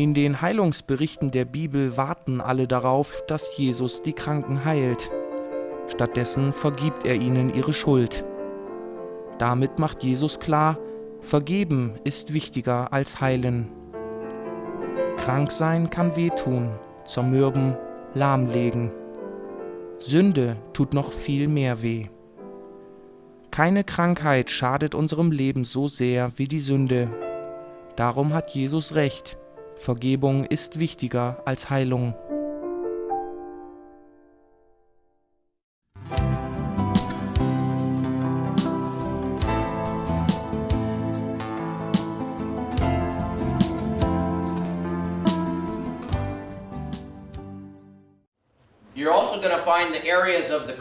In den Heilungsberichten der Bibel warten alle darauf, dass Jesus die Kranken heilt. Stattdessen vergibt er ihnen ihre Schuld. Damit macht Jesus klar, vergeben ist wichtiger als heilen. Krank sein kann wehtun, zermürben, lahmlegen. Sünde tut noch viel mehr weh. Keine Krankheit schadet unserem Leben so sehr wie die Sünde. Darum hat Jesus recht. Vergebung ist wichtiger als Heilung. You're also going to find the areas of the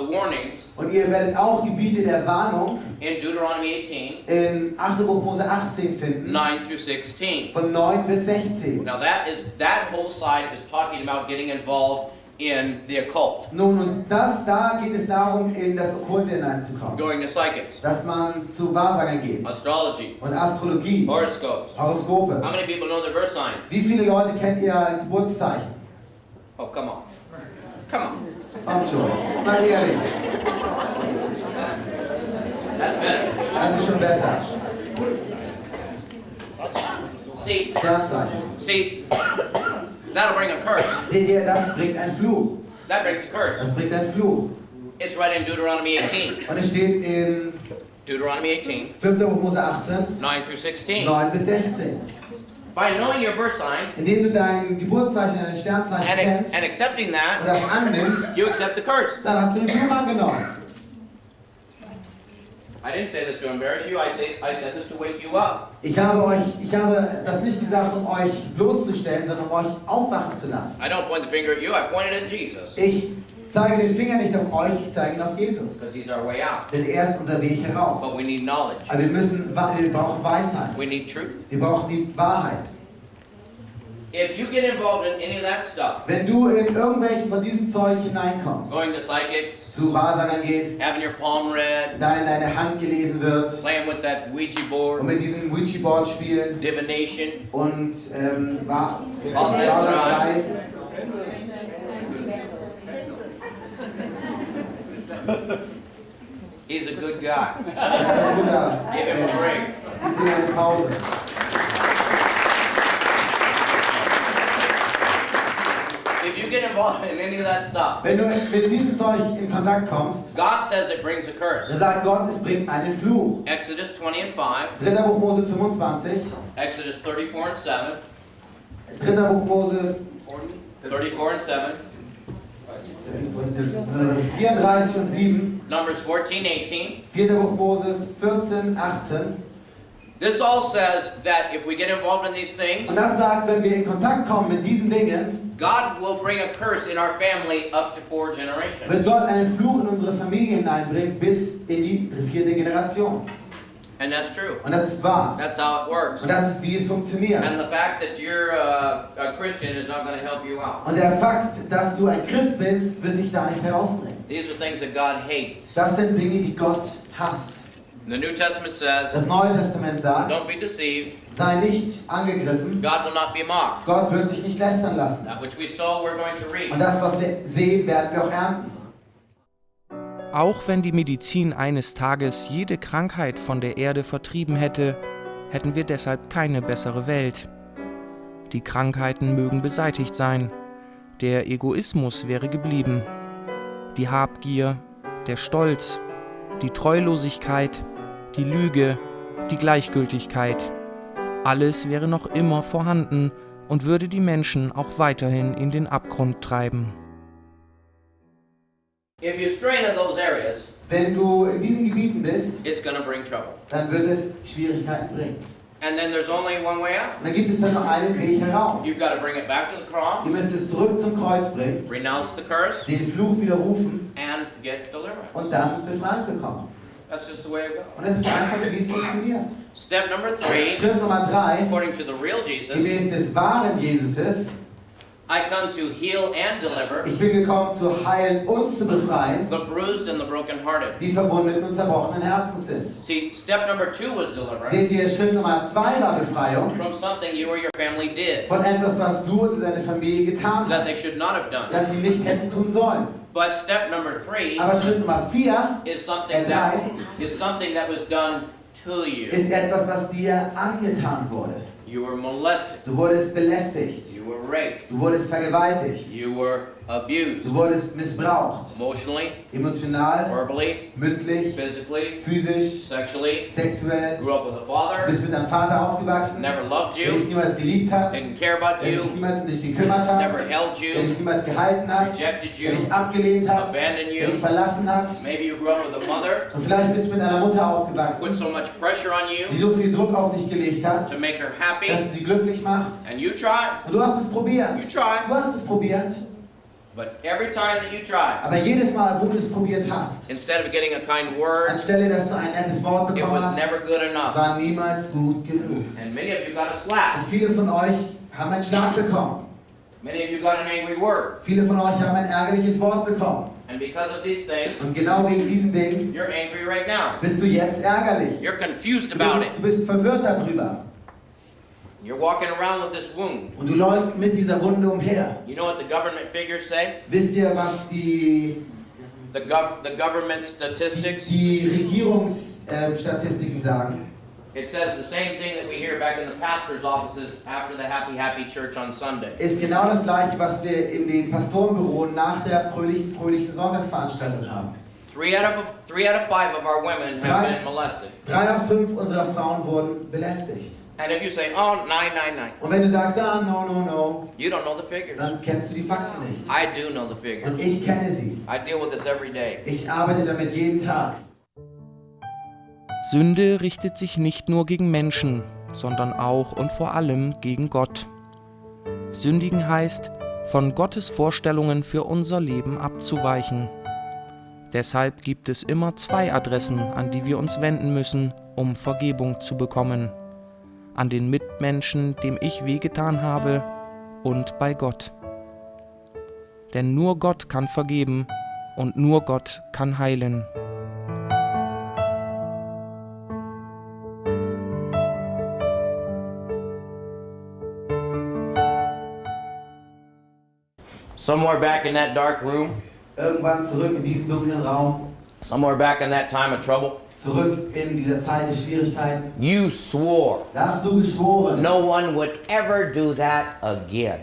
warnings. Und ihr werdet auch Gebiete der Warnung In Deuteronomy 18, in 8. Buch Mose 18 finden, 9 through 16. von 9 bis 16. Now that whole side is talking about getting involved in the occult, Nun, und da geht es darum, in das Okkulte hineinzukommen. going to psychics, Dass man zu Wahrsagern geht astrology, und Astrologie, horoscopes. Horoskope. How many people know their birth sign? Wie viele Leute kennt ihr Geburtszeichen? Oh, come on. Come on. Kommt schon, seid ehrlich, That's better. das ist schon besser. Sternzeichen. See, that'll bring a curse. Seht ihr, das bringt einen Fluch. That brings a curse. Das bringt einen Fluch. It's right in Deuteronomy 18. Und es steht in Deuteronomy 18, 5. Buch Mose 18, 9 through 16. 9 bis 16. By knowing your birth sign Indem du dein Geburtszeichen, dein Sternzeichen kennst and accepting und that, das annimmst, you accept the curse. dann hast du den Fluch angenommen. I didn't say this to embarrass you. I said this to wake you up. Ich habe das nicht gesagt, um euch bloßzustellen, sondern um euch aufwachen zu lassen. I don't point the finger at you. I pointed at Jesus Ich zeige den Finger nicht auf euch, ich zeige ihn auf Jesus. because He's our way out. Denn er ist unser Weg heraus. But we need knowledge. Aber wir brauchen Weisheit. We need truth. Wir brauchen die Wahrheit. If you get involved in any of that stuff, Wenn du in irgendwelchen von diesem Zeug hineinkommst, going to psychics, zu Wahrsagern gehst, having your palm read, da in deine Hand gelesen wird playing with that Ouija und board, mit diesem Ouija-Board spielen divination, und all that's Zauberei, He's a good guy. das ist ein guter. Give him a break. Gib ihm eine Pause. If you get involved in any of that stuff, Wenn du mit diesem Zeug in Kontakt kommst, God says it brings a dann curse. sagt Gott, es bringt einen Fluch. Exodus 20 and 5, 3. Buch Mose 25, Exodus 34 and 7, 3. Buch Mose 34 and 7, 34 und 7, Numbers 14, 18. 4. Buch Mose 14, 18. This all says that if we get involved in these things, Und das sagt, wenn wir in Kontakt kommen mit diesen Dingen, God will bring a curse in our family up to 4 wird generations. Gott einen Fluch in unsere Familie hineinbringen bis in die 4. Generation. And that's true. Und das ist wahr. That's how it works. Und das ist, wie es funktioniert. And the fact that you're a Christian is not going to help you out. Und der Fakt, dass du ein Christ bist, wird dich da nicht herausbringen. These are things that God hates. Das sind Dinge, die Gott hasst. The New Testament says, Das Neue Testament sagt, don't be deceived. sei nicht angegriffen. God will not be mocked. Gott wird sich nicht lästern lassen. That which we sow, we're going to reap. Und das, was wir sehen, werden wir auch ernten. Auch wenn die Medizin eines Tages jede Krankheit von der Erde vertrieben hätte, hätten wir deshalb keine bessere Welt. Die Krankheiten mögen beseitigt sein, der Egoismus wäre geblieben, die Habgier, der Stolz, die Treulosigkeit, die Lüge, die Gleichgültigkeit. Alles wäre noch immer vorhanden und würde die Menschen auch weiterhin in den Abgrund treiben. If you stray into those areas, Wenn du in diesen Gebieten bist, it's going to bring trouble. dann wird es Schwierigkeiten bringen. And then there's only one way out. Und dann gibt es dann noch einen Weg heraus. You've got to bring it back to the cross, Ihr müsst es zurück zum Kreuz bringen, renounce the curse, den Fluch widerrufen and get deliverance. und dann Befreiung bekommen. That's just the way it goes. Und das ist einfach, wie es funktioniert. Step number 3, Schritt Nummer 3, according to the real Jesus, gemäß des wahren Jesuses, I come to heal and deliver Ich bin gekommen, zu heilen und zu befreien, the bruised and the brokenhearted. die verwundeten und zerbrochenen Herzen sind. See, step number 2 was deliverance Seht ihr, Schritt Nummer 2 war Befreiung from something you or your family did von etwas, was du oder deine Familie getan that hast, they should not have done. das sie nicht hätten tun sollen. But step number 3 Aber Schritt Nummer 4 is something that was done to you. ist etwas, was dir angetan wurde. You were molested. Du wurdest belästigt. You were raped. Du wurdest vergewaltigt. You were abused. Du wurdest missbraucht. Emotionally, Emotional, verbally, mündlich, physically, physisch, sexually. sexuell. Grew up with a Du father. bist mit deinem Vater aufgewachsen, Never loved der dich you. niemals geliebt hat, der Didn't care about sich you. niemals um dich gekümmert hat, Never held der you. dich niemals gehalten hat, Rejected der dich you. abgelehnt hat, Abandoned der dich you. verlassen hat. Maybe you grew up with a mother Und vielleicht bist du mit einer Mutter who aufgewachsen, put so much pressure on die you so viel Druck auf dich gelegt hat, to make her happy. dass du sie glücklich machst. And you tried. Und du hast es probiert. You tried. Du hast es probiert. But every time that you tried, Aber jedes Mal, wo du es probiert hast, instead of getting a kind word, anstelle, dass du ein nettes Wort it bekommen was hast, never good es enough. war niemals gut genug. And many of you got a slap. Und viele von euch haben einen Schlag bekommen. Many of you got an angry word. Viele von euch haben ein ärgerliches Wort bekommen. And because of these things, Und genau wegen diesen Dingen you're angry right now. bist du jetzt ärgerlich. You're confused about it. Du bist verwirrt darüber. You're walking around with this wound. Und du läufst mit dieser Wunde umher. You know what the government figures say? Wisst ihr, was die The government statistics? Regierungsstatistiken sagen? It says the same thing that we hear back in the pastor's offices after the happy church on Sunday. Ist genau das gleiche, was wir in den Pastorenbüros nach der fröhlichen Sonntagsveranstaltung haben. 3 out of 5 of our women have been molested. 3 aus 5 unserer Frauen wurden belästigt. And if you say, oh, 9. Und wenn du sagst, ah, no, You don't know the figures. dann kennst du die Fakten nicht. I do know the figures. Und ich kenne sie. I deal with this every day. Ich arbeite damit jeden Tag. Sünde richtet sich nicht nur gegen Menschen, sondern auch und vor allem gegen Gott. Sündigen heißt, von Gottes Vorstellungen für unser Leben abzuweichen. Deshalb gibt es immer 2 Adressen, an die wir uns wenden müssen, um Vergebung zu bekommen. An den Mitmenschen, dem ich wehgetan habe, und bei Gott. Denn nur Gott kann vergeben und nur Gott kann heilen. Somewhere back in that dark room, Irgendwann zurück in diesen dunklen Raum, somewhere back in that time of trouble, zurück in dieser Zeit der Schwierigkeiten. you swore Da hast du geschworen, no one would ever do that again.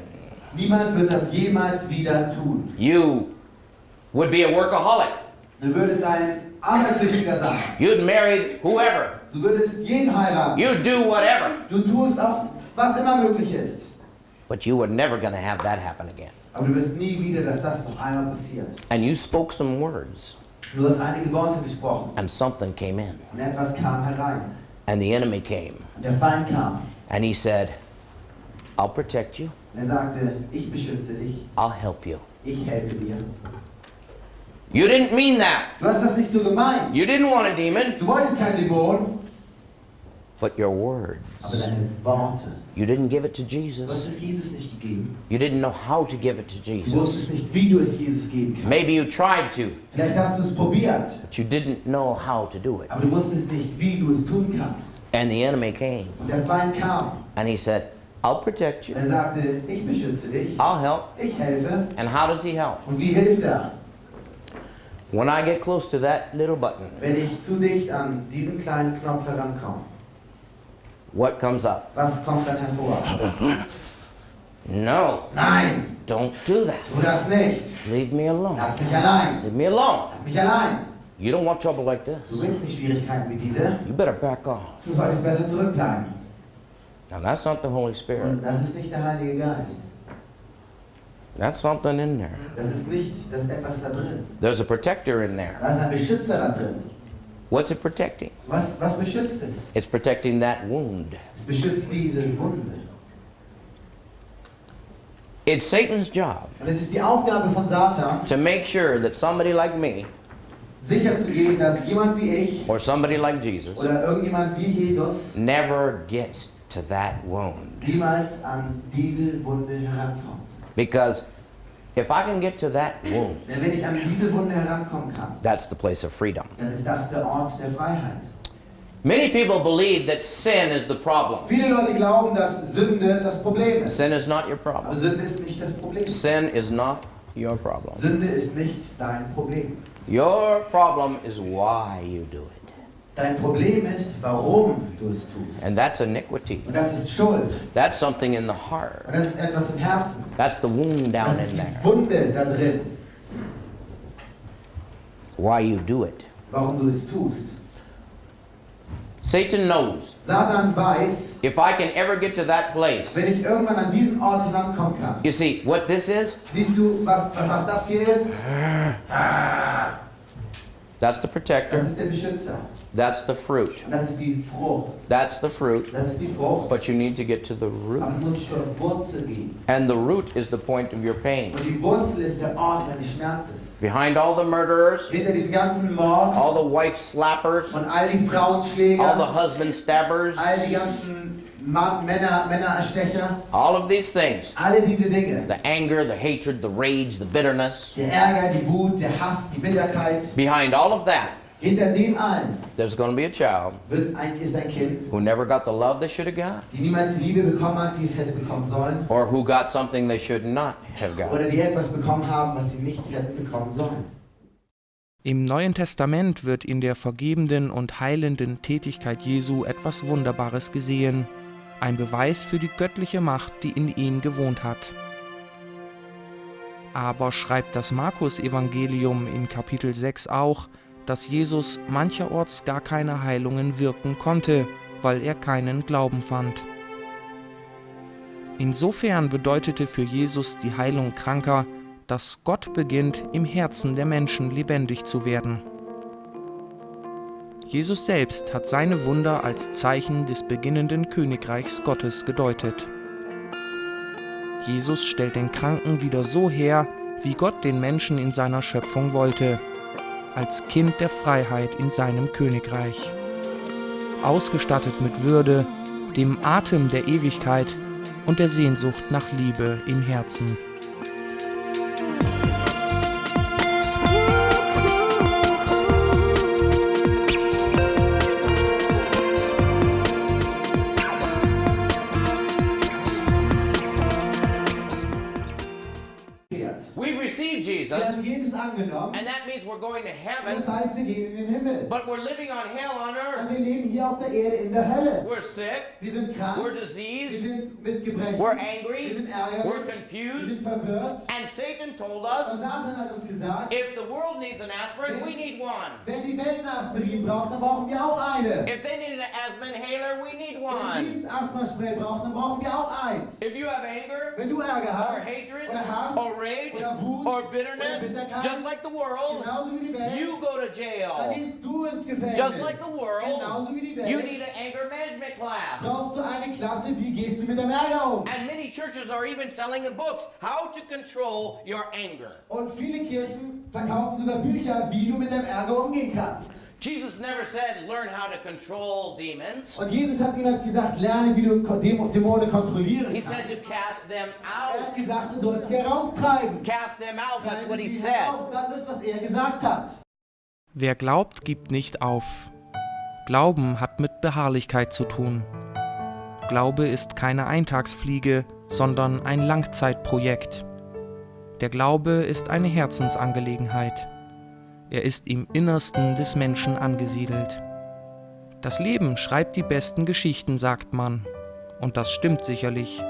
niemand wird das jemals wieder tun. You would be a workaholic. Du würdest ein Arbeitssüchtiger sein. You'd marry whoever. Du würdest jeden heiraten. You'd do whatever. Du tust auch, was immer möglich ist. But you were never going to have that happen again. Aber du wirst nie wieder, dass das noch einmal passiert. And you spoke some words, Du hast einige Worte gesprochen and something came in. und etwas kam herein. And the enemy came. Und der Feind kam And he said, I'll protect you. und er sagte, ich beschütze dich, I'll help you. ich helfe dir. You didn't mean that. Du hast das nicht so gemeint. You didn't want a demon. Du wolltest kein Dämon, But your aber words, deine Worte. you didn't give it to Du hast Jesus. es Jesus nicht gegeben. You didn't know how to give it to Du Jesus. wusstest nicht, wie du es Jesus geben kannst. Maybe you tried to, Vielleicht hast du es probiert, but you didn't know how to do it. aber du wusstest nicht, wie du es tun kannst. And the enemy came. Und der Feind kam And he said, I'll protect und you. er sagte, ich beschütze dich, I'll help. ich helfe. And how does he help? Und wie hilft er? When I get close to that little button, Wenn ich zu dicht an diesen kleinen Knopf herankomme, what comes up? was kommt dann hervor? No, Nein, don't do that. tu das nicht. Leave me alone. Lass mich allein. Leave me alone. Lass mich allein. You don't want trouble like Du this. willst nicht Schwierigkeiten wie diese. You better back off. Du solltest besser zurückbleiben. Now that's not the Holy Spirit. Und das ist nicht der Heilige Geist. That's something in there. Das ist nicht, das ist etwas da drin. There's a protector in there. Da ist ein Beschützer da drin. What's it protecting? Was beschützt es? It's protecting that wound. Es beschützt diese Wunde. It's Satan's job Und es ist die Aufgabe von Satan, to make sure that somebody like me sicherzugehen, dass jemand wie ich or somebody like Jesus oder irgendjemand wie Jesus never gets to that wound. niemals an diese Wunde herankommt. Because if I can get to that womb, Denn wenn ich an diese Wunde herankommen kann, that's the place of freedom. dann ist das der Ort der Freiheit. Many people believe that sin is the problem. Viele Leute glauben, dass Sünde das Problem ist. Sin is not your Aber problem. Sünde ist nicht das Problem. Sin is not your problem. Sünde ist nicht dein Problem. Your problem is why you do it. Dein Problem ist, warum du es tust. And that's iniquity. Und das ist Schuld. That's something in the heart. Und das ist etwas im Herzen. That's the wound down Das ist in die there. Wunde da drin, Why you do it. warum du es tust. Satan knows Satan weiß, if I can ever get to that place. wenn ich irgendwann an diesen Ort hinankommen kann. You see, what this is, Siehst du, was das hier ist? that's the Das protector. ist der Beschützer. That's the fruit. Und das ist die Frucht. That's the fruit. Das ist die Frucht. But you need to get to the root. Aber du musst zur Wurzel gehen. And the root is the point of your pain. Und die Wurzel ist der Ort deines Schmerzes. Behind all the murderers, Hinter diesem ganzen Mord all the wife slappers, und all die Frauenschläger, all the husband stabbers, all die ganzen Männererstecher, all of these things. alle diese Dinge. The anger, the hatred, the rage, the bitterness. Der Ärger, die Wut, der Hass, die Bitterkeit. Behind all of that, Hinter dem allen there's going to be a child ist ein Kind, who never got the love they should have got, die niemals Liebe bekommen hat, die es hätte bekommen sollen. or who got something they should not have got. Oder die etwas bekommen haben, was sie nicht hätten bekommen sollen. Im Neuen Testament wird in der vergebenden und heilenden Tätigkeit Jesu etwas Wunderbares gesehen, ein Beweis für die göttliche Macht, die in ihm gewohnt hat. Aber schreibt das Markus-Evangelium in Kapitel 6 auch, dass Jesus mancherorts gar keine Heilungen wirken konnte, weil er keinen Glauben fand. Insofern bedeutete für Jesus die Heilung Kranker, dass Gott beginnt, im Herzen der Menschen lebendig zu werden. Jesus selbst hat seine Wunder als Zeichen des beginnenden Königreichs Gottes gedeutet. Jesus stellt den Kranken wieder so her, wie Gott den Menschen in seiner Schöpfung wollte, als Kind der Freiheit in seinem Königreich. Ausgestattet mit Würde, dem Atem der Ewigkeit und der Sehnsucht nach Liebe im Herzen. We've received Wir Jesus, haben Jesus angenommen, and that means we're going to das heaven, heißt, wir gehen in den Himmel. but we're living on hell on Und earth. wir leben hier auf der Erde in der Hölle. We're sick, Wir sind krank, we're wir diseased, sind mit Gebrechen, we're wir angry, sind we're ärgerlich, wir confused, sind verwirrt. and Satan told Und us, Satan hat uns gesagt, if the world needs an aspirin, we need one. wenn die Welt ein Aspirin braucht, dann brauchen wir auch eine. If they needed an asthma inhaler, we need Wenn one. die ein Asthma-Spray braucht, dann brauchen wir auch eins. If you have anger, Wenn du Ärger or hast, hatred, oder Hass, or rage, oder Wut, or oder bitterness, Bitterkeit, just like the world, genauso wie die Welt, you go to dann jail. gehst du ins Gefängnis. Just like the world, Genauso wie die you Welt. need an anger management class. Brauchst du eine Klasse, wie gehst du mit dem Ärger um? And many churches are even selling the books, How to Control Your Anger. Und viele Kirchen verkaufen sogar Bücher, wie du mit dem Ärger umgehen kannst. Jesus never said, learn how to control demons. Und Jesus hat niemals gesagt, lerne, wie du Dämonen kontrollieren He kannst. said to cast them Er hat out. gesagt, du sollst sie heraustreiben. Cast them out, that's Treibe what he sie said. heraus. Das ist, was er gesagt hat. Wer glaubt, gibt nicht auf. Glauben hat mit Beharrlichkeit zu tun. Glaube ist keine Eintagsfliege, sondern ein Langzeitprojekt. Der Glaube ist eine Herzensangelegenheit. Er ist im Innersten des Menschen angesiedelt. Das Leben schreibt die besten Geschichten, sagt man. Und das stimmt sicherlich.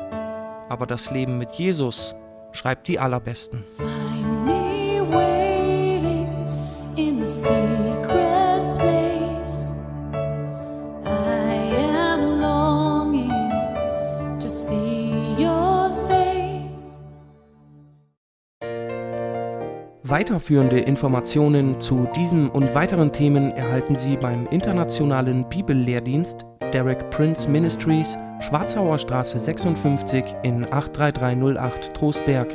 Aber das Leben mit Jesus schreibt die allerbesten. Find me waiting in the secret place. I am longing to see your face. Weiterführende Informationen zu diesem und weiteren Themen erhalten Sie beim internationalen Bibellehrdienst Derek Prince Ministries, Schwarzauer Straße 56 in 83308 Trostberg.